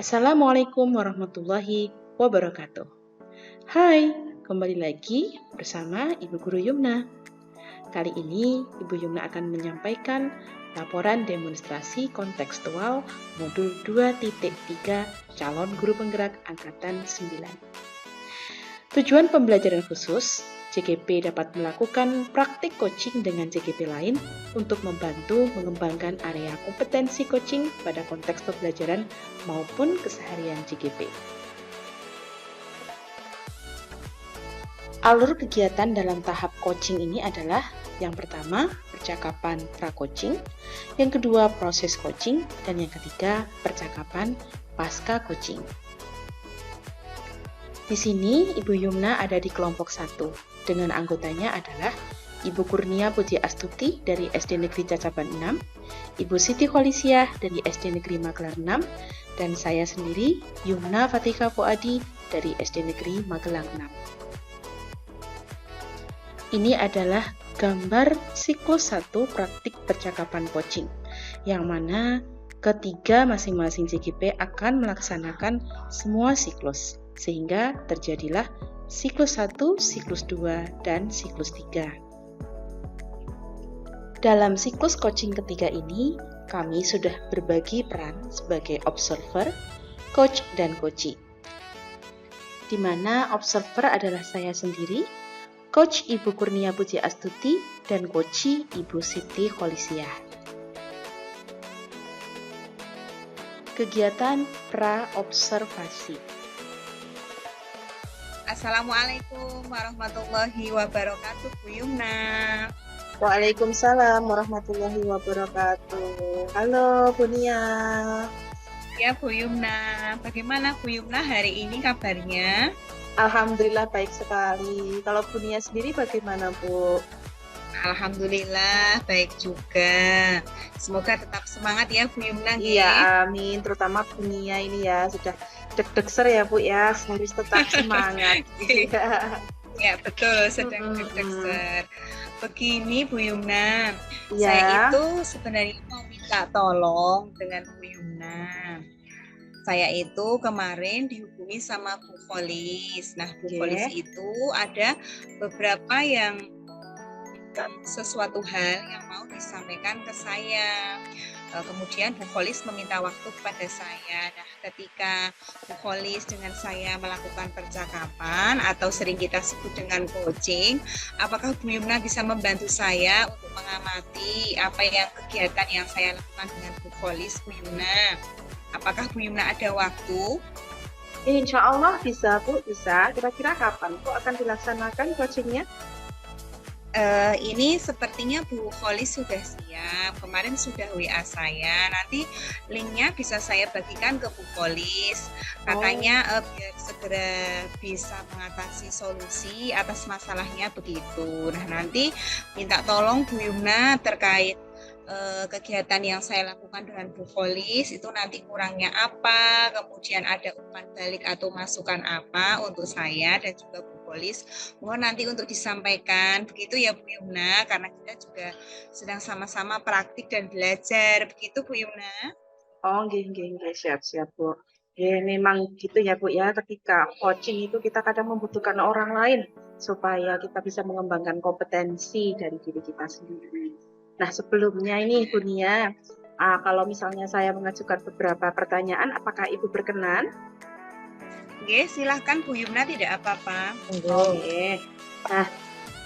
Assalamualaikum warahmatullahi wabarakatuh. Hai, kembali lagi bersama Ibu Guru Yumna. Kali ini Ibu Yumna akan menyampaikan laporan demonstrasi kontekstual modul 2.3 calon guru penggerak angkatan 9. Tujuan pembelajaran khusus, CGP dapat melakukan praktik coaching dengan CGP lain untuk membantu mengembangkan area kompetensi coaching pada konteks pembelajaran maupun keseharian CGP. Alur kegiatan dalam tahap coaching ini adalah yang pertama, percakapan pra-coaching, yang kedua, proses coaching, dan yang ketiga, percakapan pasca coaching. Di sini, Ibu Yumna ada di kelompok 1, dengan anggotanya adalah Ibu Kurnia Puji Astuti dari SD Negeri Cacaban 6, Ibu Siti Kholisiah dari SD Negeri Magelang 6, dan saya sendiri, Yumna Fatika Fuadi dari SD Negeri Magelang 6. Ini adalah gambar siklus 1 praktik percakapan coaching, yang mana ketiga masing-masing CGP akan melaksanakan semua siklus, sehingga terjadilah siklus 1, siklus 2, dan siklus 3. Dalam siklus coaching ketiga ini, kami sudah berbagi peran sebagai observer, coach, dan coachee. Di mana observer adalah saya sendiri, coach Ibu Kurnia Puji Astuti, dan coachee Ibu Siti Kholisiah. Kegiatan pra-observasi. Assalamualaikum warahmatullahi wabarakatuh, Bu Yumna. Waalaikumsalam warahmatullahi wabarakatuh. Halo Bu Nia. Ya Bu Yumna, bagaimana Bu Yumna hari ini kabarnya? Alhamdulillah baik sekali. Kalau Bu Nia sendiri bagaimana Bu? Alhamdulillah baik juga. Semoga tetap semangat ya Bu Yumna. Iya, amin. Terutama Bu Nia ini ya sudah deg-degser ya Bu ya, harus tetap semangat. Ya betul, sedang deg-degser. Begini Bu Yumna, Ya. saya itu sebenarnya mau minta tolong dengan Bu Yumna. Saya itu kemarin dihubungi sama Bu Kholis. Nah, Bu Kholis itu ada beberapa sesuatu hal yang mau disampaikan ke saya. Kemudian Bu Kholis meminta waktu kepada saya. Nah, ketika Bu Kholis dengan saya melakukan percakapan atau sering kita sebut dengan coaching, apakah Bu Yumna bisa membantu saya untuk mengamati apa yang kegiatan yang saya lakukan dengan Bu Kholis, Bu Yumna? Apakah Bu Yumna ada waktu? Insya Allah bisa Bu, bisa. Kira-kira kapan Bu akan dilaksanakan coachingnya? Ini sepertinya Bu Kholis sudah siap. Kemarin sudah WA saya. Nanti linknya bisa saya bagikan ke Bu Kholis. Katanya biar segera bisa mengatasi solusi atas masalahnya begitu. Nah, nanti minta tolong Bu Yumna terkait kegiatan yang saya lakukan dengan Bu Kholis itu nanti kurangnya apa, kemudian ada umpan balik atau masukan apa untuk saya dan juga Bu Kholis. Mohon nanti untuk disampaikan begitu ya Bu Yumna, karena kita juga sedang sama-sama praktik dan belajar begitu Bu Yumna. Oh, nggih, siap Bu. Ya, memang gitu ya Bu ya, ketika coaching itu kita kadang membutuhkan orang lain supaya kita bisa mengembangkan kompetensi dari diri kita sendiri. Nah, sebelumnya ini Bu Nia, kalau misalnya saya mengajukan beberapa pertanyaan, apakah Ibu berkenan? Oke, silahkan Bu Yumna, tidak apa-apa. Oke. Nah,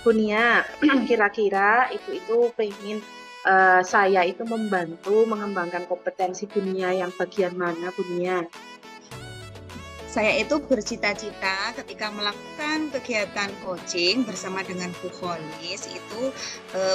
Bu Nia, kira-kira Ibu itu pengen saya itu membantu mengembangkan kompetensi Bu Nia yang bagian mana Bu Nia? Saya itu bercita-cita ketika melakukan kegiatan coaching bersama dengan Bu Kholis itu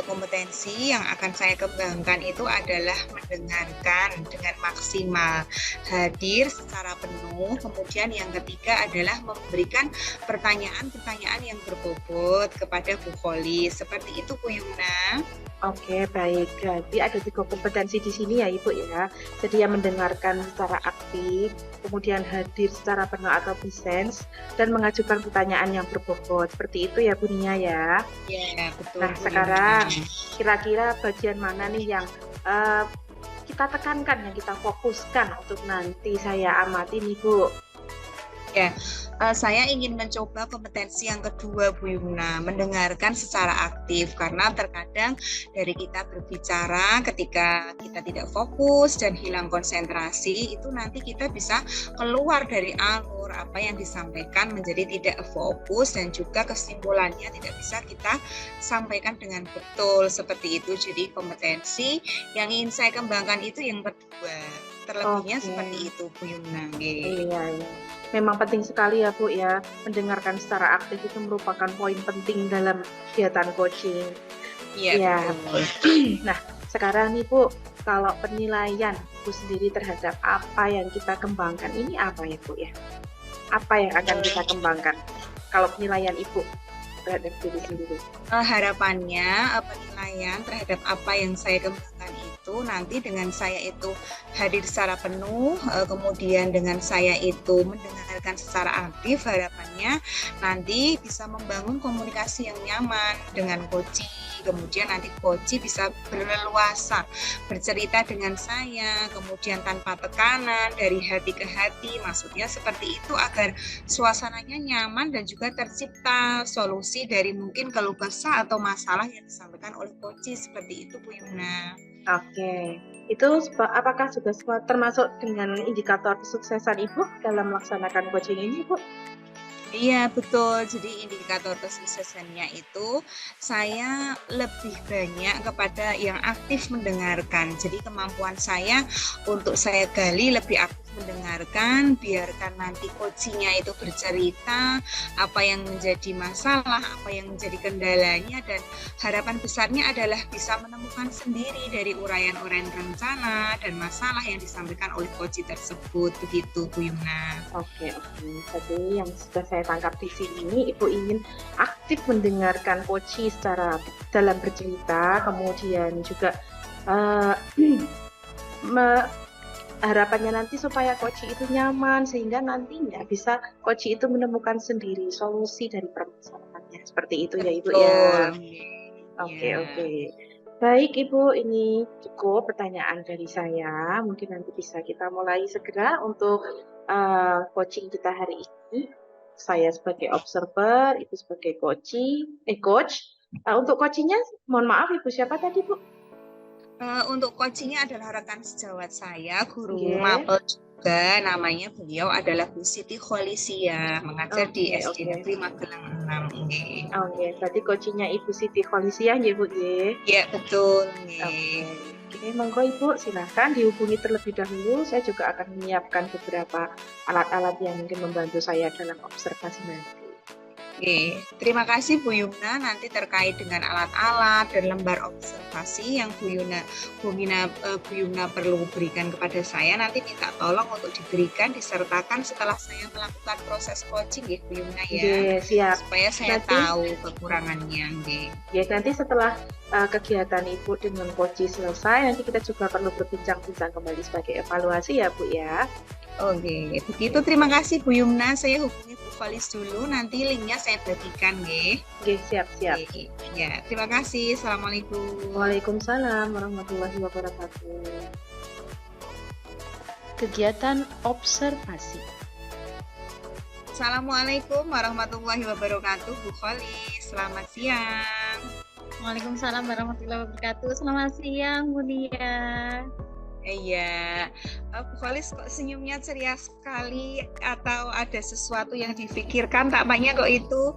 kompetensi yang akan saya kembangkan itu adalah mendengarkan dengan maksimal, hadir secara penuh, kemudian yang ketiga adalah memberikan pertanyaan-pertanyaan yang berbobot kepada Bu Kholis. Seperti itu Bu Yumna. Oke, baik. Jadi ada 3 kompetensi di sini ya Ibu ya. Jadi yang mendengarkan secara aktif, kemudian hadir secara penuh atau presence, dan mengajukan pertanyaan yang berbobot. Seperti itu ya Bu Nia ya. Iya, betul. Nah, sekarang kira-kira bagian mana nih yang kita tekankan, yang kita fokuskan untuk nanti saya amati nih Bu? Ya, saya ingin mencoba kompetensi yang kedua, Bu Yumna, mendengarkan secara aktif, karena terkadang dari kita berbicara ketika kita tidak fokus dan hilang konsentrasi, itu nanti kita bisa keluar dari alur apa yang disampaikan menjadi tidak fokus, dan juga kesimpulannya tidak bisa kita sampaikan dengan betul seperti itu. Jadi kompetensi yang ingin saya kembangkan itu yang kedua. Terlebihnya Oke. seperti itu, Bu Yumna. Iya, iya. Memang penting sekali ya Bu ya, mendengarkan secara aktif itu merupakan poin penting dalam kegiatan coaching. Iya, Iya. betul. Nah, sekarang nih Bu, kalau penilaian Bu sendiri terhadap apa yang kita kembangkan ini apa ya Bu ya? Apa yang akan kita kembangkan? Kalau penilaian Ibu terhadap diri sendiri. Harapannya penilaian terhadap apa yang saya kembangkan itu nanti dengan saya itu hadir secara penuh, kemudian dengan saya itu mendengarkan secara aktif, harapannya nanti bisa membangun komunikasi yang nyaman dengan coach. Kemudian nanti coach bisa berleluasa bercerita dengan saya, kemudian tanpa tekanan, dari hati ke hati, maksudnya seperti itu agar suasananya nyaman dan juga tercipta solusi dari mungkin keluh kesah atau masalah yang disampaikan oleh coach, seperti itu Bu Yumna. Oke, itu apakah juga termasuk dengan indikator kesuksesan Ibu dalam melaksanakan coaching ini Bu? Iya betul, jadi indikator kesuksesannya itu saya lebih banyak kepada yang aktif mendengarkan. Jadi kemampuan saya untuk saya gali lebih aktif mendengarkan, biarkan nanti coachingnya itu bercerita apa yang menjadi masalah, apa yang menjadi kendalanya, dan harapan besarnya adalah bisa menemukan sendiri dari uraian-uraian rencana dan masalah yang disampaikan oleh coach tersebut, begitu Bu Yumna. Oke. Jadi yang sudah saya tangkap di sini, Ibu ingin aktif mendengarkan coach secara dalam bercerita, kemudian juga harapannya nanti supaya coach itu nyaman, sehingga nantinya bisa coach itu menemukan sendiri solusi dari permasalahannya. Seperti itu ya Ibu ya. Oke. Baik Ibu, ini cukup pertanyaan dari saya. Mungkin nanti bisa kita mulai segera untuk coaching kita hari ini. Saya sebagai observer, Ibu sebagai coach. Untuk coachingnya, mohon maaf Ibu, siapa tadi Bu? Untuk coachingnya adalah rekan sejawat saya, guru Oke. mapel juga, namanya beliau adalah Bu Siti Kholisia, mengajar di SD Negeri Magelang 6. Oke, berarti coachingnya Ibu Siti Kholisia ya Bu ya? Iya betul. Oke, monggo Ibu silahkan dihubungi terlebih dahulu. Saya juga akan menyiapkan beberapa alat-alat yang mungkin membantu saya dalam observasi nanti. Oke, terima kasih Bu Yumna. Nanti terkait dengan alat-alat dan lembar observasi yang Bu Yumna perlu berikan kepada saya, nanti minta tolong untuk diberikan, disertakan setelah saya melakukan proses coaching ya Bu Yumna ya. Siap. Supaya saya tahu kekurangannya. Ya, nanti setelah kegiatan Ibu dengan coach selesai, nanti kita juga perlu berbincang-bincang kembali sebagai evaluasi ya Bu ya. Oke, begitu. Terima kasih Bu Yumna. Saya hubungi Bu Kholis dulu, nanti linknya saya bagikan nggih. Oke, siap. Oke. Ya, terima kasih. Assalamualaikum. Waalaikumsalam warahmatullahi wabarakatuh. Kegiatan observasi. Assalamualaikum warahmatullahi wabarakatuh, Bu Kholis. Selamat siang. Waalaikumsalam warahmatullahi wabarakatuh. Selamat siang, Bu Nia. Iya, Bu Kholis kok senyumnya ceria sekali, atau ada sesuatu yang difikirkan? Tampaknya kok itu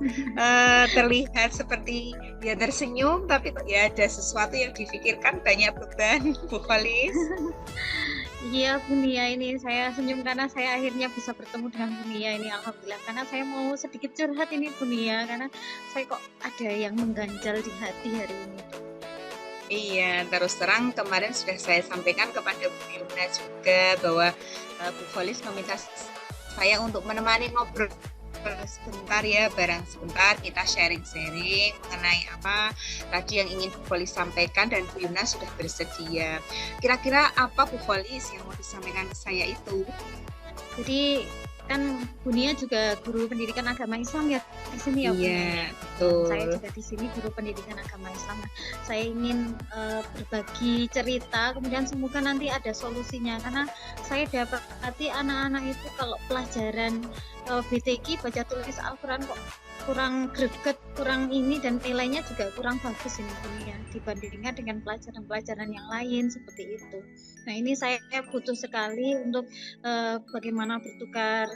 terlihat seperti ya tersenyum, tapi kok ya ada sesuatu yang difikirkan, banyak beban, Bu Kholis. Iya, Bu Nia, ini saya senyum karena saya akhirnya bisa bertemu dengan Bu Nia ini, alhamdulillah. Karena saya mau sedikit curhat ini Bu Nia, karena saya kok ada yang mengganjal di hati hari ini. Iya, terus terang kemarin sudah saya sampaikan kepada Bu Yumna juga bahwa Bu Kholis meminta saya untuk menemani ngobrol sebentar ya, barang sebentar kita sharing-sharing mengenai apa tadi yang ingin Bu Kholis sampaikan, dan Bu Yumna sudah bersedia. Kira-kira apa Bu Kholis yang mau disampaikan ke saya itu? Jadi kan Bu Nia juga guru pendidikan agama Islam ya di sini ya Bu? Iya. Saya betul. juga di sini guru pendidikan agama Islam. Nah, saya ingin berbagi cerita, kemudian semoga nanti ada solusinya. Karena saya dapati anak-anak itu kalau pelajaran BTQ baca tulis Al-Quran kok kurang greget, kurang ini, dan nilainya juga kurang bagus ini ya dibandingkan dengan pelajaran-pelajaran yang lain seperti itu. Nah, ini saya butuh sekali untuk bagaimana bertukar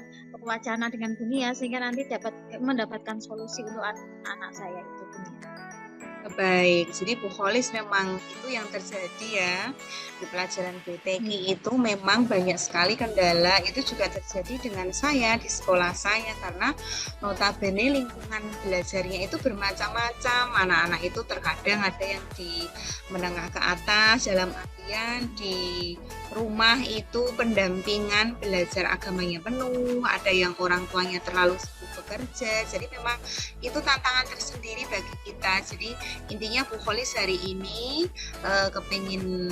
wacana dengan Bunia sehingga nanti dapat mendapatkan solusi untuk anak-anak saya itu Bunia. Baik, jadi Bu Kholis memang itu yang terjadi ya di pelajaran BTQ itu memang banyak sekali kendala. Itu juga terjadi dengan saya di sekolah saya karena notabene lingkungan belajarnya itu bermacam-macam. Anak-anak itu terkadang ada yang di menengah ke atas dalam artian di rumah itu pendampingan belajar agamanya penuh, ada yang orang tuanya terlalu sibuk bekerja. Jadi memang itu tantangan tersendiri bagi kita. Jadi intinya Bu Kholis hari ini kepingin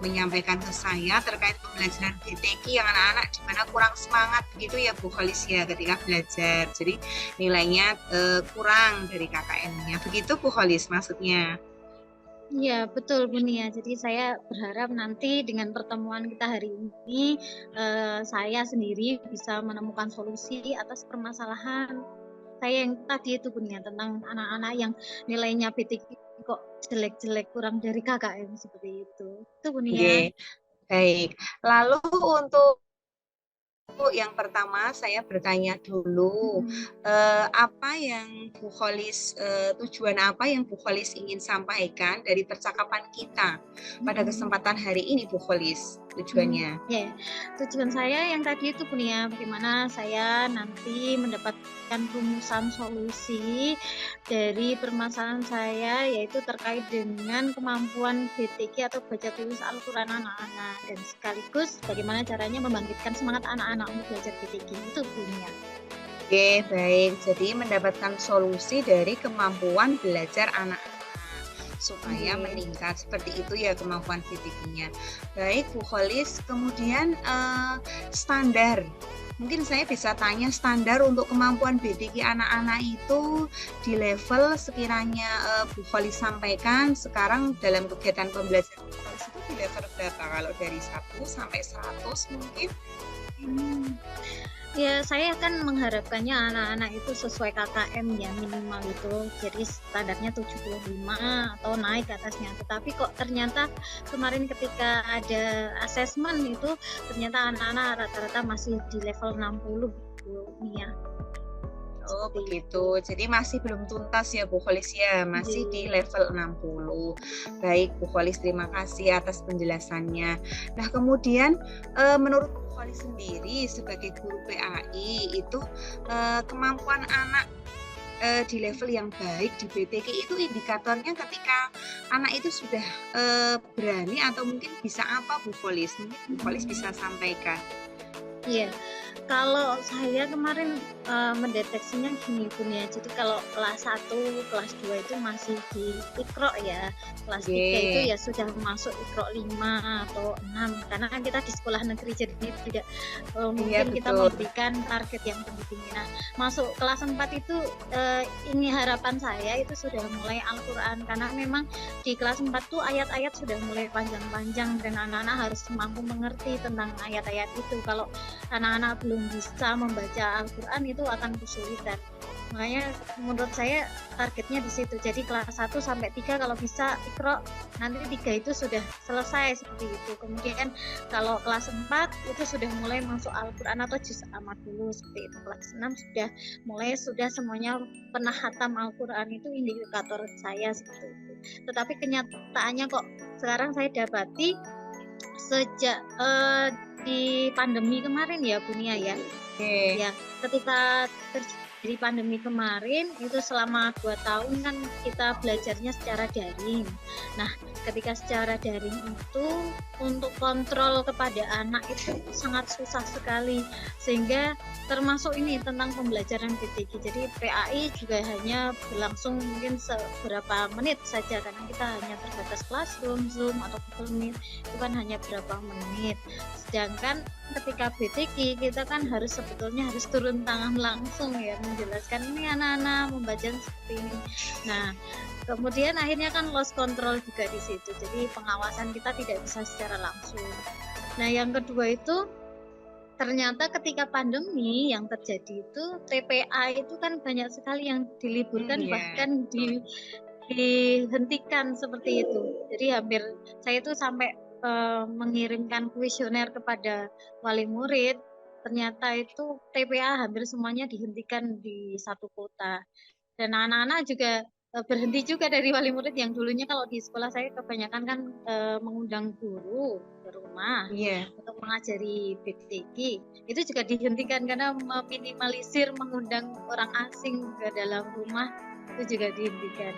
menyampaikan ke saya terkait pembelajaran BTQ yang anak-anak di mana kurang semangat begitu ya Bu Kholis ya ketika belajar. Jadi nilainya kurang dari KKM-nya. Begitu Bu Kholis maksudnya. Iya, betul Bunia. Jadi saya berharap nanti dengan pertemuan kita hari ini saya sendiri bisa menemukan solusi atas permasalahan saya yang tadi itu Bunia tentang anak-anak yang nilainya BTQ kok jelek-jelek kurang dari KKM seperti itu. Itu Bunia. Oke, baik. Lalu untuk yang pertama saya bertanya dulu apa yang Bu Kholis tujuan apa yang Bu Kholis ingin sampaikan dari percakapan kita pada kesempatan hari ini Bu Kholis tujuannya? Ya, tujuan saya yang tadi itu Bunia, bagaimana saya nanti mendapatkan rumusan solusi dari permasalahan saya yaitu terkait dengan kemampuan BTQ atau baca tulis Al-Quran anak-anak dan sekaligus bagaimana caranya membangkitkan semangat anak-anak untuk belajar BTQ itu Bunia. Oke, baik. Jadi mendapatkan solusi dari kemampuan belajar anak supaya meningkat seperti itu ya kemampuan BTQ-nya. Baik Bu Kholis, kemudian standar. Mungkin saya bisa tanya standar untuk kemampuan BTQ anak-anak itu di level sekiranya Bu Kholis sampaikan sekarang dalam kegiatan pembelajaran Bu Kholis itu di level berapa? Kalau dari 1 sampai 100 mungkin? Ya, saya kan mengharapkannya anak-anak itu sesuai KKM ya minimal itu. Jadi standarnya 75 atau naik ke atasnya. Tetapi kok ternyata kemarin ketika ada asesmen itu ternyata anak-anak rata-rata masih di level 60 Nia. Oh begitu, jadi masih belum tuntas ya Bu Kholis ya, masih di level 60. Baik Bu Kholis, terima kasih atas penjelasannya. Nah kemudian menurut Bu Kholis sendiri sebagai guru PAI itu kemampuan anak di level yang baik di BTQ itu indikatornya ketika anak itu sudah berani atau mungkin bisa apa Bu Kholis? Mungkin Bu Kholis bisa sampaikan. Iya, kalau saya kemarin mendeteksinya gini Bun ya. Jadi kalau kelas 1, kelas 2 itu masih di Iqra ya. Kelas 3 itu ya sudah masuk Iqra 5 atau 6. Karena kan kita di sekolah negeri jadi tidak mungkin kita memberikan target yang tinggi. Nah, masuk kelas 4 itu ini harapan saya itu sudah mulai Al-Quran. Karena memang di kelas 4 tuh ayat-ayat sudah mulai panjang-panjang dan anak-anak harus mampu mengerti tentang ayat-ayat itu. Kalau anak-anak belum bisa membaca Al-Quran itu akan kesulitan. Makanya menurut saya targetnya di situ. Jadi kelas 1 sampai 3 kalau bisa Iqra, nanti 3 itu sudah selesai seperti itu. Kemudian kalau kelas 4 itu sudah mulai masuk Al-Quran atau juz amat dulu seperti itu. Kelas 6 sudah semuanya pernah khatam Al-Quran, itu indikator saya seperti itu. Tetapi kenyataannya kok sekarang saya dapati sejak di pandemi kemarin ya Bunia ya. Ya, ketika terjadi pandemi kemarin itu selama 2 tahun kan kita belajarnya secara daring. Nah, ketika secara daring itu untuk kontrol kepada anak itu sangat susah sekali, sehingga termasuk ini tentang pembelajaran BTQ. Jadi PAI juga hanya berlangsung mungkin seberapa menit saja karena kita hanya terbatas Classroom, Zoom atau Google Meet itu kan hanya berapa menit. Sedangkan ketika BTK kita kan sebetulnya harus turun tangan langsung ya menjelaskan ini anak-anak membaca seperti ini. Nah, kemudian akhirnya kan lost control juga di situ. Jadi pengawasan kita tidak bisa secara langsung. Nah, yang kedua itu ternyata ketika pandemi yang terjadi itu TPA itu kan banyak sekali yang diliburkan Iya. bahkan dihentikan seperti itu. Jadi hampir saya itu sampai mengirimkan kuesioner kepada wali murid, ternyata itu TPA hampir semuanya dihentikan di satu kota. Dan anak-anak juga berhenti juga dari wali murid yang dulunya kalau di sekolah saya kebanyakan kan mengundang guru ke rumah Iya. untuk mengajari BTK. Itu juga dihentikan karena meminimalisir mengundang orang asing ke dalam rumah, itu juga dihentikan.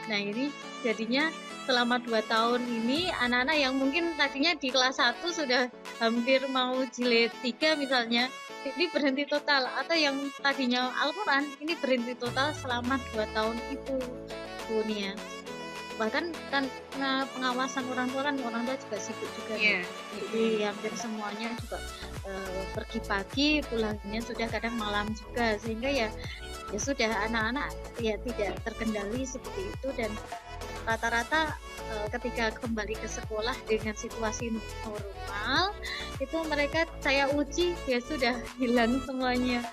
Nah, ini jadinya selama 2 tahun ini anak-anak yang mungkin tadinya di kelas 1 sudah hampir mau jilid 3 misalnya, ini berhenti total, atau yang tadinya Al-Quran ini berhenti total selama 2 tahun itu, Bu Nia. Bahkan kan pengawasan orang tua juga sibuk juga. Iya. Jadi hampir semuanya juga pergi pagi, pulangnya sudah kadang malam juga, sehingga ya sudah anak-anak ya tidak terkendali seperti itu. Dan rata-rata ketika kembali ke sekolah dengan situasi normal itu mereka saya uji ya sudah hilang semuanya.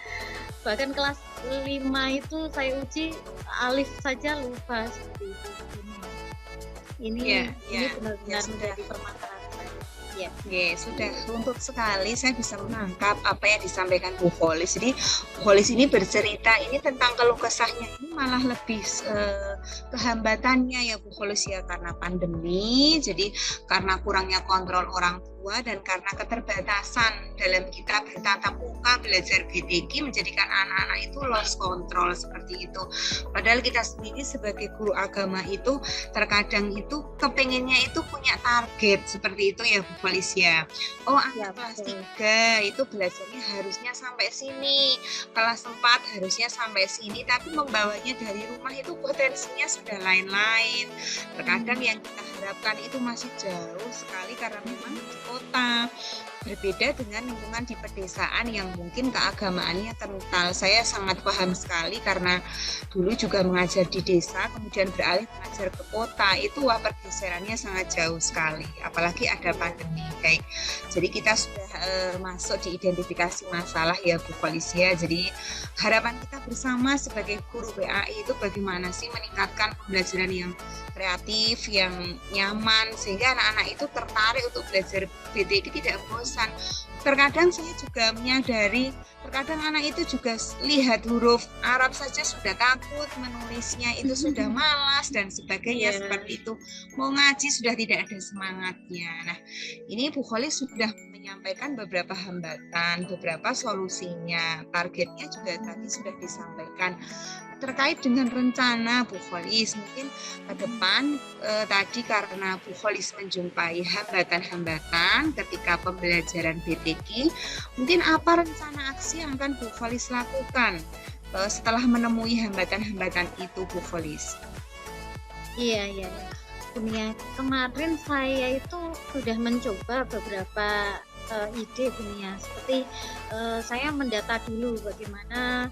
Bahkan kelas 5 itu saya uji alif saja lupa seperti itu. Ini benar-benar menjadi permasalahan. Ya. Oke, sudah untuk sekali saya bisa menangkap apa yang disampaikan Bu Kholis. Jadi Bu Kholis ini bercerita ini tentang keluh kesahnya ini malah lebih kehambatannya ya Bu Kholis ya, karena pandemi, jadi karena kurangnya kontrol orang tua dan karena keterbatasan dalam kita bertatap muka belajar BTK menjadikan anak-anak itu lost control seperti itu. Padahal kita sendiri sebagai guru agama itu terkadang itu kepengennya itu punya target seperti itu ya Bu Kholis ya. Oh, anak kelas 3 itu belajarnya harusnya sampai sini, kelas 4 harusnya sampai sini, tapi membawanya dari rumah itu potensinya sudah lain-lain. Terkadang yang kita harapkan itu masih jauh sekali karena memang di kota. Berbeda dengan lingkungan di pedesaan yang mungkin keagamaannya kental. Saya sangat paham sekali karena dulu juga mengajar di desa, kemudian beralih mengajar ke kota. Itu pergeserannya sangat jauh sekali. Apalagi ada pandemi. Baik. Jadi kita sudah masuk di identifikasi masalah ya Bu Kholis ya. Jadi harapan kita bersama sebagai guru WAI itu bagaimana sih meningkatkan pembelajaran yang kreatif, yang nyaman, sehingga anak-anak itu tertarik untuk belajar BTK tidak bosan. Terkadang saya juga menyadari, terkadang anak itu juga lihat huruf Arab saja sudah takut, menulisnya itu sudah malas dan sebagainya seperti itu. Mau ngaji sudah tidak ada semangatnya. Nah, ini Bu Kholis sudah menyampaikan beberapa hambatan, beberapa solusinya. Targetnya juga tadi sudah disampaikan. Terkait dengan rencana Bu Kholis, mungkin ke depan tadi karena Bu Kholis menjumpai hambatan-hambatan ketika pembelajaran BTK, mungkin apa rencana aksi yang akan Bu Kholis lakukan setelah menemui hambatan-hambatan itu Bu Kholis? Iya. Bunia, kemarin saya itu sudah mencoba beberapa ide Bunia, seperti saya mendata dulu bagaimana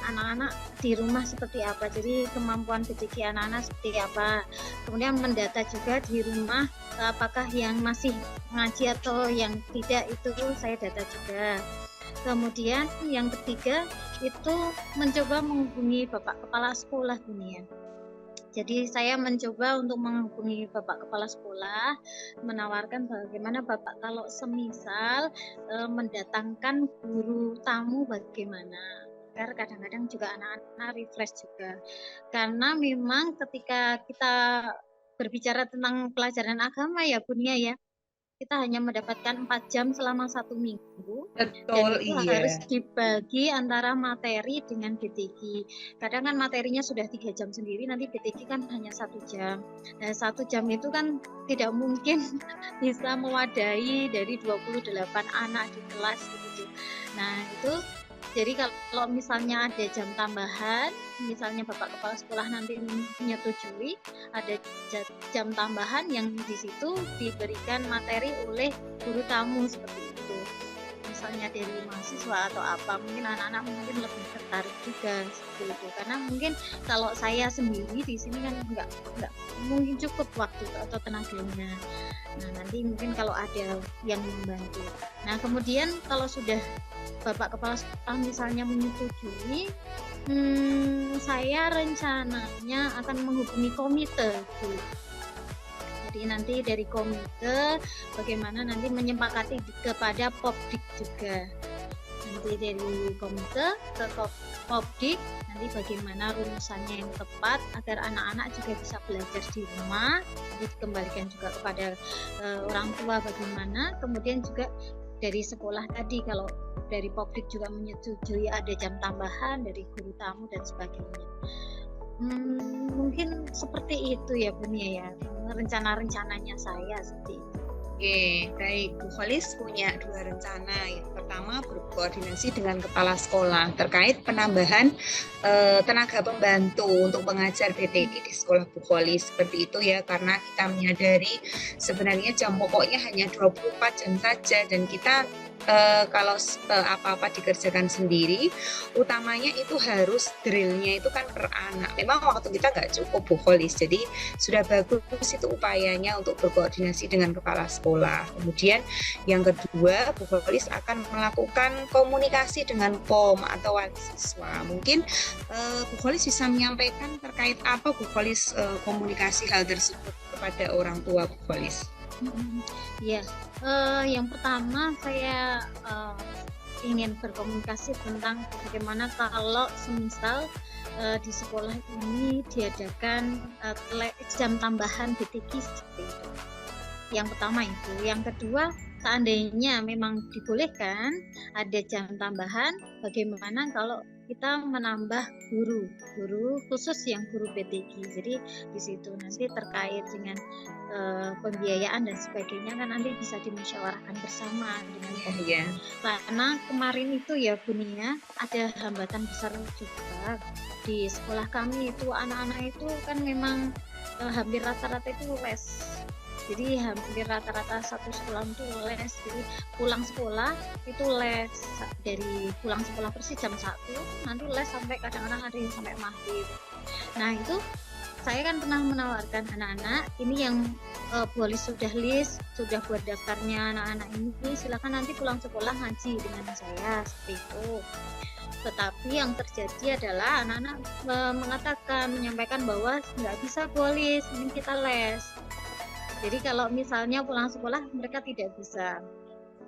anak-anak di rumah seperti apa, jadi kemampuan BTK anak-anak seperti apa, kemudian mendata juga di rumah apakah yang masih ngaji atau yang tidak, itu saya data juga. Kemudian yang ketiga itu mencoba menghubungi Bapak Kepala Sekolah Bunia. Jadi saya mencoba untuk menghubungi Bapak Kepala Sekolah, menawarkan bagaimana Bapak kalau semisal mendatangkan guru tamu bagaimana, agar kadang-kadang juga anak-anak refresh juga. Karena memang ketika kita berbicara tentang pelajaran agama ya Bunia ya, kita hanya mendapatkan 4 jam selama 1 minggu. Betul, dan itu harus dibagi antara materi dengan BTK. Kadang kan materinya sudah 3 jam sendiri, nanti BTK kan hanya 1 jam. Nah, 1 jam itu kan tidak mungkin bisa mewadahi dari 28 anak di kelas gitu. Nah, itu jadi kalau misalnya ada jam tambahan, misalnya Bapak Kepala Sekolah nanti menyetujui, ada jam tambahan yang di situ diberikan materi oleh guru tamu seperti itu. misalnya dari mahasiswa atau apa, mungkin anak-anak mungkin lebih tertarik juga seperti itu. Karena mungkin kalau saya sendiri di sini kan nggak mungkin cukup waktu atau tenaganya. Nah, nanti mungkin kalau ada yang membantu. Nah, kemudian kalau sudah Bapak Kepala Sekolah misalnya menyetujui, saya rencananya akan menghubungi komite dulu. Jadi nanti dari komite bagaimana nanti menyepakati kepada Popdik juga. Nanti dari komite ke Popdik nanti bagaimana rumusannya yang tepat agar anak-anak juga bisa belajar di rumah. Jadi dikembalikan juga kepada orang tua bagaimana. Kemudian juga dari sekolah tadi kalau dari Popdik juga menyetujui ada jam tambahan dari guru tamu dan sebagainya. Mungkin seperti itu ya Bun ya, rencana-rencananya saya seperti itu. Oke, baik. Bu Kholis punya 2 rencana. Yang pertama berkoordinasi dengan kepala sekolah terkait penambahan tenaga pembantu untuk mengajar BTG di sekolah Bu Kholis. Seperti itu ya, karena kita menyadari sebenarnya jam pokoknya hanya 24 jam saja dan kita kalau apa-apa dikerjakan sendiri, utamanya itu harus drillnya itu kan per anak. Memang waktu kita nggak cukup Bu Kholis, jadi sudah bagus itu upayanya untuk berkoordinasi dengan kepala sekolah. Kemudian yang kedua, Bu Kholis akan melakukan komunikasi dengan POM atau wali siswa. Mungkin Bu Kholis bisa menyampaikan terkait apa Bu Kholis komunikasi hal tersebut kepada orang tua Bu Kholis. Ya, yang pertama saya ingin berkomunikasi tentang bagaimana kalau semisal di sekolah ini diadakan jam tambahan BTG seperti itu. Yang pertama itu. Yang kedua, seandainya memang dibolehkan ada jam tambahan, bagaimana kalau kita menambah guru khusus yang guru BTG. Jadi di situ nanti terkait dengan pembiayaan dan sebagainya kan nanti bisa dimusyawarahkan bersama dengan pemerintah. Karena kemarin itu ya Bunia ada hambatan besar juga di sekolah kami itu anak-anak itu kan memang hampir rata-rata itu les. Jadi hampir rata-rata satu sekolah itu les. Jadi pulang sekolah itu les dari pulang sekolah persis jam 1, nanti les sampai kadang-kadang ada yang sampai maghrib. Nah itu saya kan pernah menawarkan anak-anak ini yang boleh sudah list, sudah buat daftarnya anak-anak ini, silakan nanti pulang sekolah ngaji dengan saya seperti itu. Tetapi yang terjadi adalah anak-anak menyampaikan bahwa nggak bisa polis, ini kita les. Jadi kalau misalnya pulang sekolah mereka tidak bisa,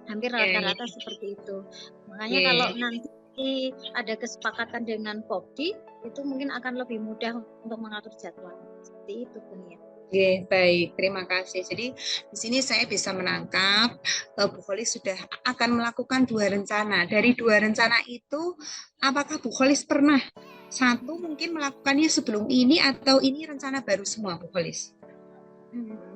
hampir rata-rata seperti itu. Makanya kalau nanti ada kesepakatan dengan Popdik itu mungkin akan lebih mudah untuk mengatur jadwal. Seperti itu Bun ya. Oke, baik, terima kasih. Jadi di sini saya bisa menangkap Bu Kholis sudah akan melakukan 2 rencana. Dari 2 rencana itu, apakah Bu Kholis pernah satu mungkin melakukannya sebelum ini atau ini rencana baru semua Bu Kholis?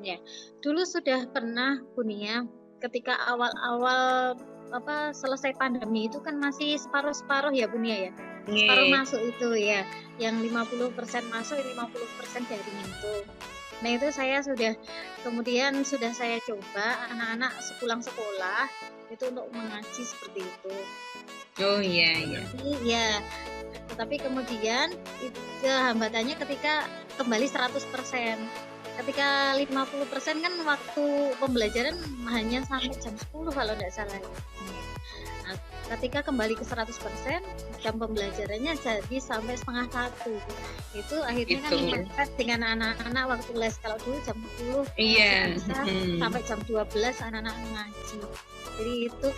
Ya, dulu sudah pernah Bunia ketika awal-awal selesai pandemi itu kan masih separuh-separuh ya Bunia ya. Separuh masuk itu ya, yang 50% masuk, 50% daring itu. Nah itu saya kemudian sudah saya coba anak-anak sepulang sekolah itu untuk mengaji seperti itu. Oh iya. Tetapi kemudian hambatannya ketika kembali 100%. Ketika 50% kan waktu pembelajaran hanya sampai jam 10 kalau tidak salah. Nah, ketika kembali ke 100%, jam pembelajarannya jadi sampai 12:30. Itu akhirnya kan mepet dengan anak-anak waktu les. Kalau dulu jam 10 bisa sampai jam 12 anak-anak ngaji. Jadi itu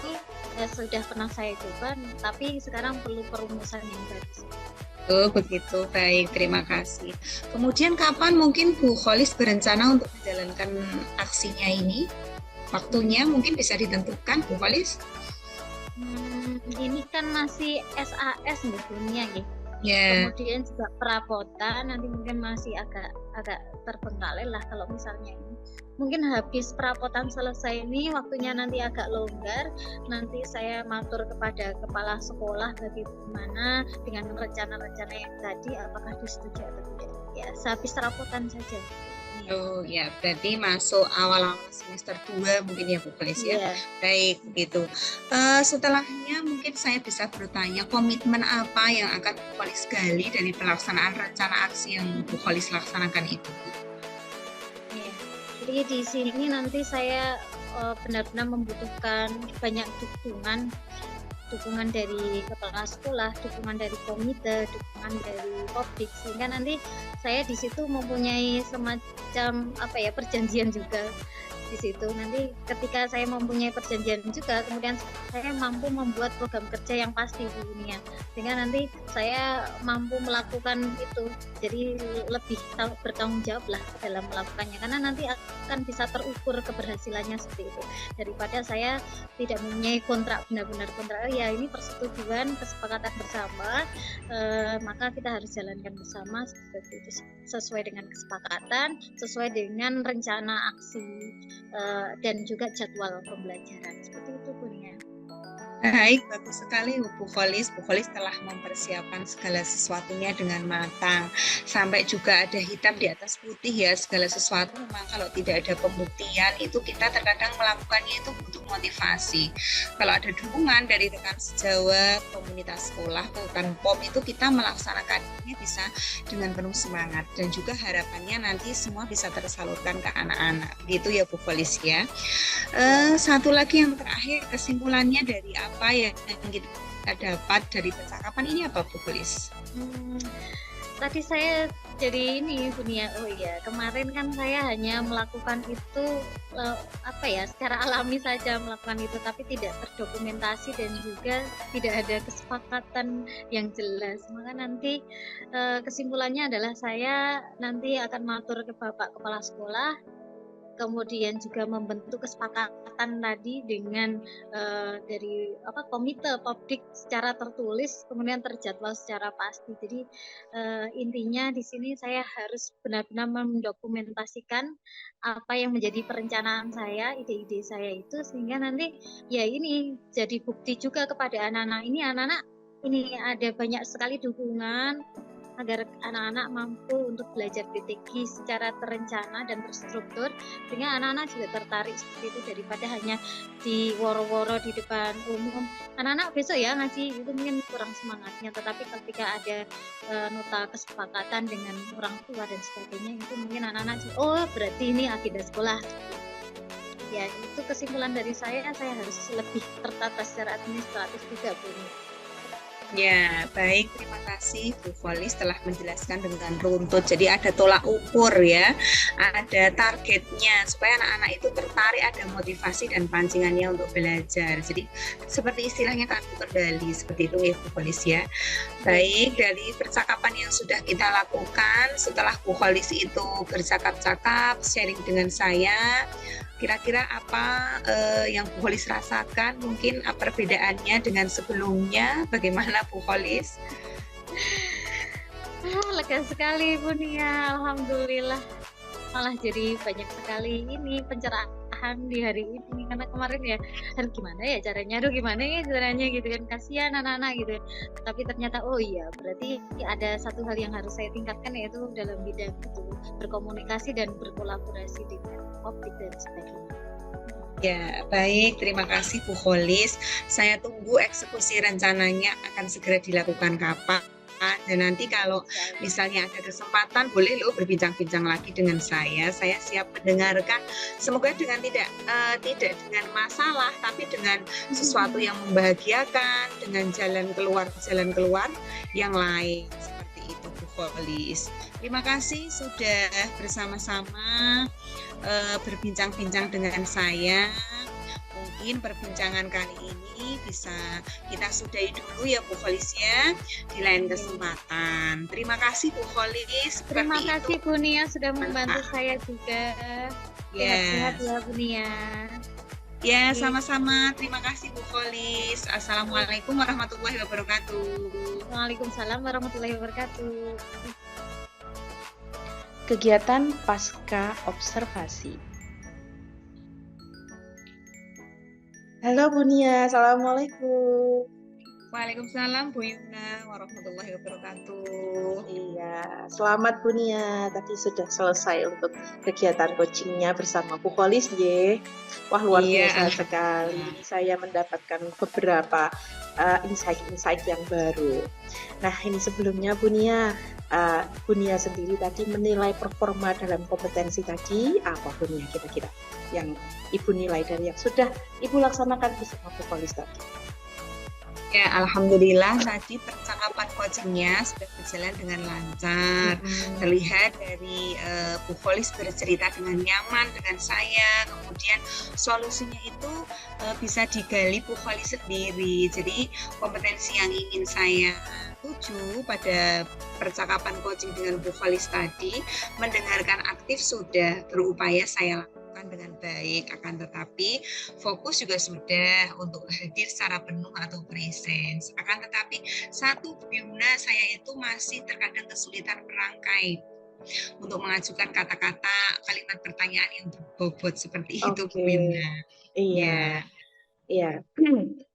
sudah pernah saya coba, tapi sekarang perlu perumusan yang baru. Oh begitu, baik, terima kasih. Kemudian kapan mungkin Bu Kholis berencana untuk menjalankan aksinya ini? Waktunya mungkin bisa ditentukan Bu Kholis? Ini kan masih SAS sebetulnya ya. Kemudian juga perabotan nanti mungkin masih agak terbengkalai lah kalau misalnya ini. Mungkin habis perabotan selesai ini waktunya nanti agak longgar, nanti saya matur kepada kepala sekolah bagaimana dengan rencana-rencana yang tadi apakah disetujui atau tidak. Ya, habis perabotan saja. Oh ya, berarti masuk awal-awal semester 2 mungkin ya Bu Felis ya. Iya. Baik, begitu. Setelahnya mungkin saya bisa bertanya komitmen apa yang akan Bu Felis gali dari pelaksanaan rencana aksi yang Bu Felis laksanakan itu, Bu? Iya. Jadi di sini nanti saya benar-benar membutuhkan banyak dukungan dari kepala sekolah, dukungan dari komite, dukungan dari Popdik, sehingga nanti saya di situ mempunyai semacam perjanjian juga di situ. Nanti ketika saya mempunyai perjanjian juga, kemudian saya mampu membuat program kerja yang pasti di dunia, sehingga nanti saya mampu melakukan itu. Jadi lebih bertanggung jawab lah dalam melakukannya, karena nanti akan bisa terukur keberhasilannya seperti itu, daripada saya tidak mempunyai kontrak, benar-benar kontrak ya ini persetujuan kesepakatan bersama, maka kita harus jalankan bersama seperti itu, sesuai dengan kesepakatan, sesuai dengan rencana aksi, dan juga jadwal pembelajaran seperti itu Bunia. Baik, bagus sekali Bu Felis. Bu Felis telah mempersiapkan segala sesuatunya dengan matang. Sampai juga ada hitam di atas putih ya, segala sesuatu. Memang kalau tidak ada pembuktian itu kita terkadang melakukannya itu butuh motivasi. Kalau ada dukungan dari rekan sejawat, komunitas sekolah, bahkan POM itu kita melaksanakannya bisa dengan penuh semangat. Dan juga harapannya nanti semua bisa tersalurkan ke anak-anak. Begitu ya Bu Felis ya. Satu lagi yang terakhir, kesimpulannya dari apa yang kita dapat dari percakapan ini apa Bu Felis? Tadi saya jadi ini Bunia, oh iya kemarin kan saya hanya melakukan itu secara alami saja melakukan itu, tapi tidak terdokumentasi dan juga tidak ada kesepakatan yang jelas. Maka nanti kesimpulannya adalah saya nanti akan matur ke Bapak Kepala Sekolah, kemudian juga membentuk kesepakatan tadi dengan dari komite Popdik secara tertulis, kemudian terjadwal secara pasti. Jadi intinya di sini saya harus benar-benar mendokumentasikan apa yang menjadi perencanaan saya, ide-ide saya itu, sehingga nanti ya ini jadi bukti juga kepada anak-anak ini ada banyak sekali dukungan agar anak-anak mampu untuk belajar BTG secara terencana dan terstruktur, sehingga anak-anak juga tertarik seperti itu, daripada hanya di woro-woro di depan umum. Anak-anak besok ya ngaji itu mungkin kurang semangatnya, tetapi ketika ada nota kesepakatan dengan orang tua dan sebagainya, itu mungkin anak-anak berarti ini agenda sekolah. Ya itu kesimpulan dari saya harus lebih tertata secara administratif juga Bu. Ya, baik. Terima kasih Bu Felis telah menjelaskan dengan runtut. Jadi ada tolak ukur ya, ada targetnya supaya anak-anak itu tertarik, ada motivasi dan pancingannya untuk belajar. Jadi seperti istilahnya kartu kendali seperti itu ya Bu Felis ya. Baik, dari percakapan yang sudah kita lakukan setelah Bu Felis itu bercakap-cakap, sharing dengan saya, kira-kira apa yang Bu Felis rasakan, mungkin perbedaannya dengan sebelumnya, bagaimana Bu Felis? Lega sekali Bu Nia, alhamdulillah, malah jadi banyak sekali ini pencerahan di hari ini, karena kemarin ya gimana ya caranya gitu kan, kasihan anak-anak gitu, tapi ternyata oh iya berarti ada satu hal yang harus saya tingkatkan, yaitu dalam bidang itu berkomunikasi dan berkolaborasi dengan Popdik dan sebagainya. Ya, baik. Terima kasih Bu Felis. Saya tunggu eksekusi rencananya akan segera dilakukan kapan. Dan nanti kalau misalnya ada kesempatan, boleh loh berbincang-bincang lagi dengan saya. Saya siap mendengarkan. Semoga dengan tidak dengan masalah, tapi dengan sesuatu yang membahagiakan, dengan jalan keluar yang lain. Seperti itu Bu Felis. Terima kasih sudah bersama-sama berbincang-bincang dengan saya. Mungkin perbincangan kali ini bisa kita sudahi dulu ya Bu Felis ya, di lain kesempatan. Terima kasih Bu Felis. Terima kasih Bu Nia sudah membantu saya juga. Sehat-sehat ya Bu Nia. Ya, sama-sama. Terima kasih Bu Felis. Assalamualaikum warahmatullahi wabarakatuh. Waalaikumsalam warahmatullahi wabarakatuh. Kegiatan pasca observasi. Halo Bu Nia, Assalamualaikum. Waalaikumsalam Bu Yumna warahmatullahi wabarakatuh. Iya, selamat Bu Nia. Tadi sudah selesai untuk kegiatan coachingnya bersama Bu Kholis, ye. Wah, luar Iya, biasa sekali. alhamdulillah. Saya mendapatkan beberapa insight-insight yang baru. Nah, ini sebelumnya Bu Nia sendiri tadi menilai performa dalam kompetensi tadi apa Bu Nia kira-kira yang Ibu nilai dari yang sudah Ibu laksanakan bersama Bu Kholis tadi? Ya, alhamdulillah tadi percakapan coachingnya sudah berjalan dengan lancar. Terlihat dari Bu Kholis bercerita dengan nyaman dengan saya, kemudian solusinya itu bisa digali Bu Kholis sendiri. Jadi kompetensi yang ingin saya tuju pada percakapan coaching dengan Bu Kholis tadi, mendengarkan aktif sudah berupaya saya lakukan dengan baik, akan tetapi fokus juga sudah untuk hadir secara penuh atau presence. Akan tetapi satu Yumna, saya itu masih terkadang kesulitan merangkai untuk mengajukan kata-kata kalimat pertanyaan yang berbobot seperti itu Bu Yumna. Iya. Iya,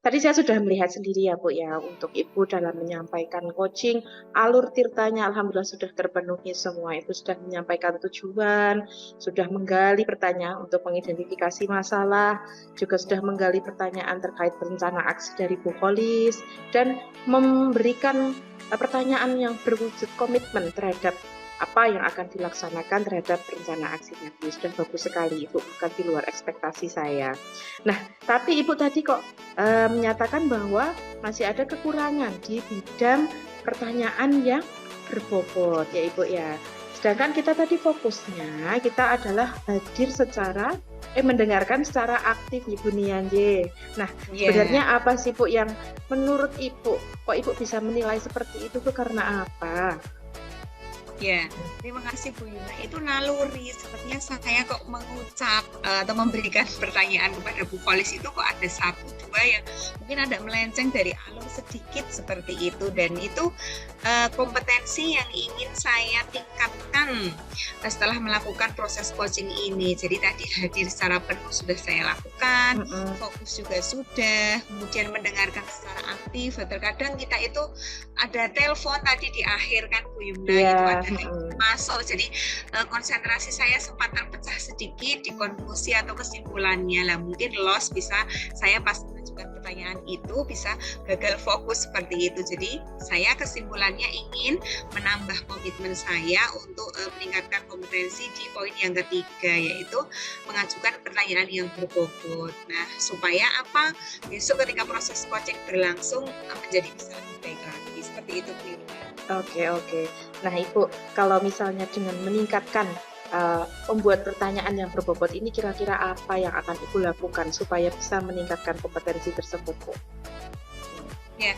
tadi saya sudah melihat sendiri ya Bu ya, untuk Ibu dalam menyampaikan coaching, alur tirtanya alhamdulillah sudah terpenuhi semua. Ibu sudah menyampaikan tujuan, sudah menggali pertanyaan untuk mengidentifikasi masalah, juga sudah menggali pertanyaan terkait rencana aksi dari Bu Kholis, dan memberikan pertanyaan yang berwujud komitmen terhadap apa yang akan dilaksanakan terhadap rencana aksinya. Sudah bagus sekali, Ibu, bukan di luar ekspektasi saya. Nah, tapi Ibu tadi kok menyatakan bahwa masih ada kekurangan di bidang pertanyaan yang berbobot, ya Ibu ya. Sedangkan kita tadi fokusnya, kita adalah hadir secara, mendengarkan secara aktif Ibu Nianje. Nah, sebenarnya apa sih Bu yang menurut Ibu, kok Ibu bisa menilai seperti itu tuh karena apa? Ya, terima kasih Bu Yuna. Itu naluri, sepertinya saya kok mengucap atau memberikan pertanyaan kepada Bu Kholis itu kok ada satu dua yang mungkin ada melenceng dari alur sedikit seperti itu, dan itu kompetensi yang ingin saya tingkatkan setelah melakukan proses coaching ini. Jadi tadi hadir secara penuh sudah saya lakukan, fokus juga sudah, kemudian mendengarkan secara aktif. Terkadang kita itu ada telepon tadi di akhir kan Bu Yumna, itu ada masuk, jadi konsentrasi saya sempat terpecah sedikit di konklusi atau kesimpulannya lah, mungkin loss bisa saya pas mengajukan pertanyaan itu bisa gagal fokus seperti itu. Jadi saya kesimpulannya ingin menambah komitmen saya untuk meningkatkan kompetensi di poin yang ketiga, yaitu mengajukan pertanyaan yang berbobot. Nah, supaya apa, besok ketika proses coaching berlangsung menjadi bisa lebih baik lagi, seperti itu Bu. Oke. Nah Ibu, kalau misalnya dengan meningkatkan membuat pertanyaan yang berbobot ini, kira-kira apa yang akan Ibu lakukan supaya bisa meningkatkan kompetensi tersebut Bu? Ya,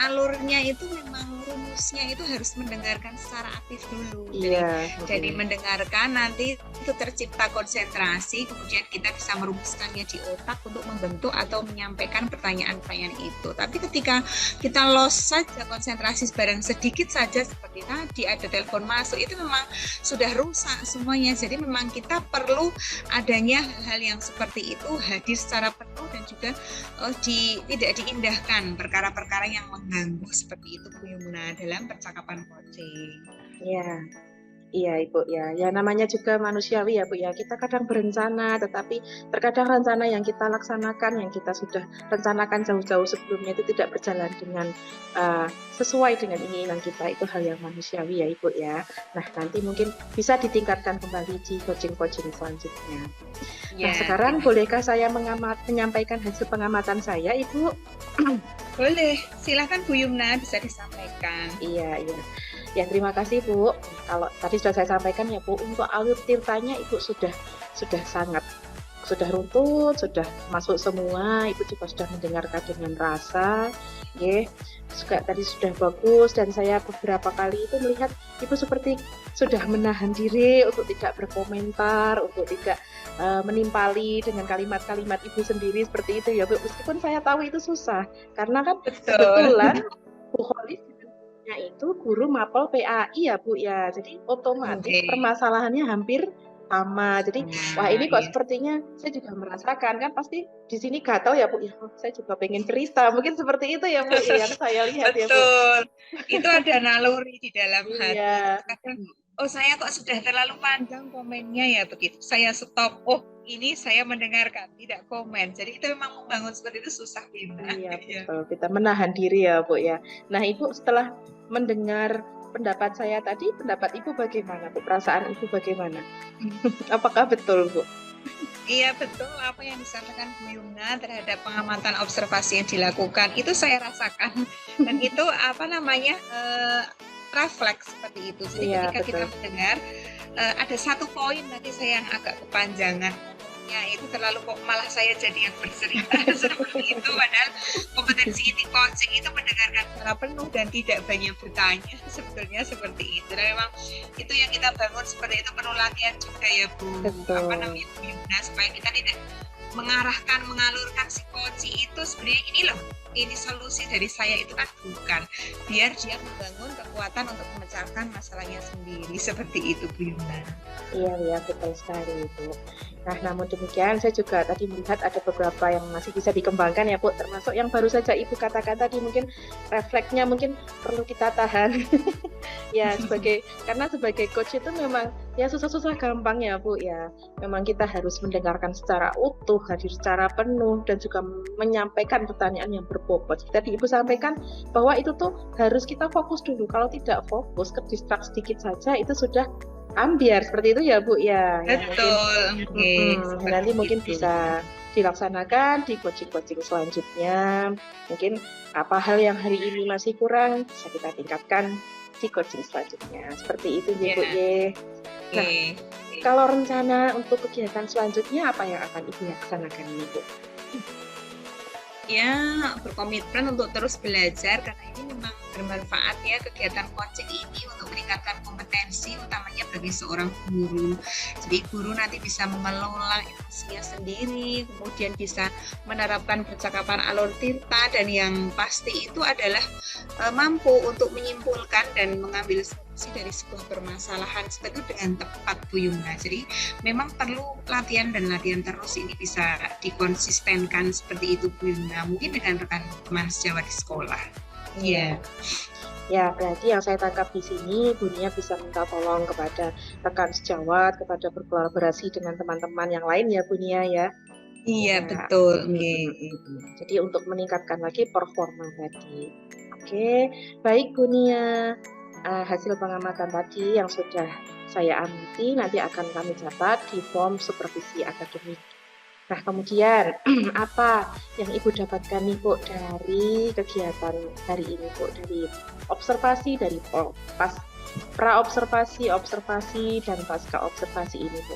alurnya itu memang rumusnya itu harus mendengarkan secara aktif dulu. Jadi mendengarkan, nanti itu tercipta konsentrasi, kemudian kita bisa merumuskannya di otak untuk membentuk atau menyampaikan pertanyaan-pertanyaan itu. Tapi ketika kita lost saja konsentrasi barang sedikit saja seperti tadi ada telepon masuk, itu memang sudah rusak semuanya. Jadi memang kita perlu adanya hal yang seperti itu, hadir secara penuh dan juga tidak diindahkan perkara-perkara yang mengganggu seperti itu Bu Yumna dalam percakapan coaching. Iya Ibu ya. Ya namanya juga manusiawi ya Bu ya. Kita kadang berencana, tetapi terkadang rencana yang kita laksanakan, yang kita sudah rencanakan jauh-jauh sebelumnya itu tidak berjalan dengan sesuai dengan keinginan kita. Itu hal yang manusiawi ya Ibu ya. Nah nanti mungkin bisa ditingkatkan kembali di coaching-coaching selanjutnya. Nah sekarang bolehkah saya menyampaikan hasil pengamatan saya Ibu? Boleh, silakan Bu Yumna, bisa disampaikan. Iya. Ya terima kasih Bu. Kalau tadi sudah saya sampaikan ya Bu, untuk alur tirtanya Ibu sudah runtut, sudah masuk semua. Ibu juga sudah mendengarkan dengan rasa, juga tadi sudah bagus, dan saya beberapa kali itu melihat Ibu seperti sudah menahan diri untuk tidak berkomentar, untuk tidak menimpali dengan kalimat-kalimat Ibu sendiri seperti itu ya Bu. Meskipun saya tahu itu susah, karena kan kebetulan Bu Kholis itu guru mapel PAI ya Bu ya, jadi otomatis permasalahannya hampir sama. Jadi wah ini kok Iya. sepertinya saya juga merasakan kan pasti di sini gatal ya Bu ya. Oh, saya juga pengen cerita. Mungkin seperti itu ya Bu yang saya lihat ya Bu. Betul. Itu ada naluri di dalam hati. Iya. Kadang, oh saya kok sudah terlalu panjang komennya ya begitu. Saya stop. Oh ini saya mendengarkan, tidak komen. Jadi itu memang membangun seperti itu susah Bina. Iya Iya. betul. Kita menahan diri ya Bu ya. Nah Ibu setelah mendengar pendapat saya tadi, pendapat Ibu bagaimana Bu? Perasaan Ibu bagaimana? Apakah betul Bu? Iya betul apa yang disampaikan Bu Yumna terhadap pengamatan observasi yang dilakukan itu saya rasakan dan itu apa namanya refleks seperti itu. Jadi Iya ketika kita betul. mendengar ada satu poin tadi saya yang agak kepanjangan ngomongnya itu terlalu kok malah saya jadi yang bercerita seperti itu padahal kompetensi ini coaching itu mendengarkan secara penuh dan tidak banyak bertanya sebetulnya seperti itu. Dan memang itu yang kita bangun seperti itu perlu latihan juga ya Bu. Betul. Apa namanya Bu Yumna supaya kita tidak mengarahkan mengalurkan si coaching itu sebenarnya ini loh ini solusi dari saya itu kan bukan biar dia membangun kekuatan untuk memecahkan masalahnya sendiri seperti itu Bu Yumna. Iya betul sekali Bu. Nah namun demikian saya juga tadi melihat ada beberapa yang masih bisa dikembangkan ya Bu. Termasuk yang baru saja Ibu katakan tadi mungkin refleksnya mungkin perlu kita tahan. Ya karena sebagai coach itu memang ya susah-susah gampang ya Bu ya. Memang kita harus mendengarkan secara utuh, hadir secara penuh dan juga menyampaikan pertanyaan yang berbobot. Tadi Ibu sampaikan bahwa itu tuh harus kita fokus dulu. Kalau tidak fokus, ke distract sedikit saja itu sudah ambiar seperti itu ya Bu ya. Betul. Nanti mungkin bisa dilaksanakan di coaching-coaching selanjutnya. Mungkin apa hal yang hari ini masih kurang bisa kita tingkatkan di coaching selanjutnya. Seperti itu ya Bu ya. Nah, kalau rencana untuk kegiatan selanjutnya apa yang akan Ibu laksanakan ini Bu? Ya berkomitmen untuk terus belajar karena ini memang bermanfaat ya kegiatan coaching ini untuk meningkatkan kompetensi utamanya bagi seorang guru. Jadi guru nanti bisa mengelola emosinya sendiri, kemudian bisa menerapkan percakapan alur tirta dan yang pasti itu adalah mampu untuk menyimpulkan dan mengambil solusi dari sebuah permasalahan seperti itu dengan tepat Bu Yumna. Jadi memang perlu latihan dan latihan terus ini bisa dikonsistenkan seperti itu Bu Yumna. Mungkin dengan rekan teman sejawat di sekolah. Iya. Ya, berarti yang saya tangkap di sini, Bu Nia bisa minta tolong kepada rekan sejawat, kepada berkolaborasi dengan teman-teman yang lain ya, Bu Nia ya. Iya, betul. Jadi untuk meningkatkan lagi performa tadi. Oke, baik Bu Nia. Hasil pengamatan tadi yang sudah saya amati nanti akan kami catat di form supervisi akademik. Nah, kemudian apa yang Ibu dapatkan nih Bu dari kegiatan hari ini Bu, dari observasi dari pra-observasi, observasi dan pasca observasi ini Bu?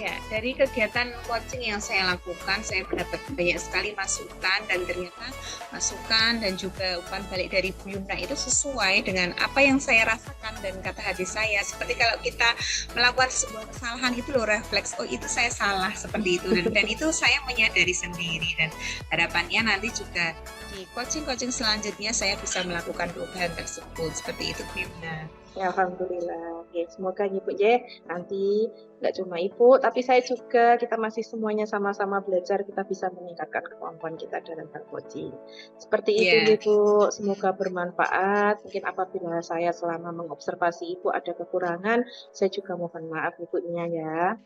Ya, dari kegiatan coaching yang saya lakukan, saya mendapat banyak sekali masukan dan ternyata masukan dan juga umpan balik dari Bu Yumna itu sesuai dengan apa yang saya rasakan dan kata hati saya. Seperti kalau kita melakukan sebuah kesalahan itu loh refleks, oh itu saya salah seperti itu dan itu saya menyadari sendiri dan harapannya nanti juga di coaching-coaching selanjutnya saya bisa melakukan perubahan tersebut seperti itu Bu Yumna. Ya, alhamdulillah. Oke, semoga Ibu ya nanti nggak cuma Ibu, tapi saya juga kita masih semuanya sama-sama belajar, kita bisa meningkatkan kemampuan kita dalam coaching. Seperti itu Ibu, semoga bermanfaat. Mungkin apabila saya selama mengobservasi Ibu ada kekurangan, saya juga mohon maaf Ibunya ya.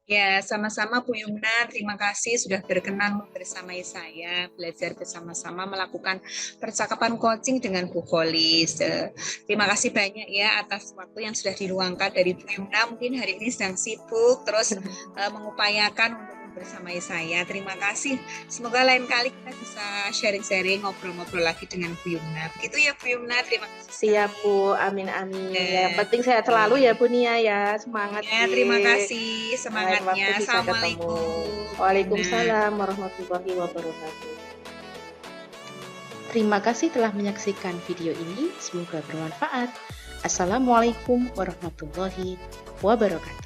Ya, sama-sama Bu Yumna, terima kasih sudah berkenan bersamai saya, belajar bersama-sama melakukan percakapan coaching dengan Bu Kholis. Terima kasih banyak ya atas waktu yang sudah diluangkan dari Bu Yumna, mungkin hari ini sedang sibuk, terus mengupayakan untuk bersamai saya. Terima kasih. Semoga lain kali kita bisa sharing-sharing, ngobrol-ngobrol lagi dengan Bu Yumna. Begitu ya Bu Yumna, terima kasih. Siap Bu, amin. Yang penting sehat selalu ya Bu Nia ya, semangat ya. Terima kasih semangatnya. Assalamualaikum. Waalaikumsalam warahmatullahi wabarakatuh. Terima kasih telah menyaksikan video ini, semoga bermanfaat. Assalamualaikum warahmatullahi wabarakatuh.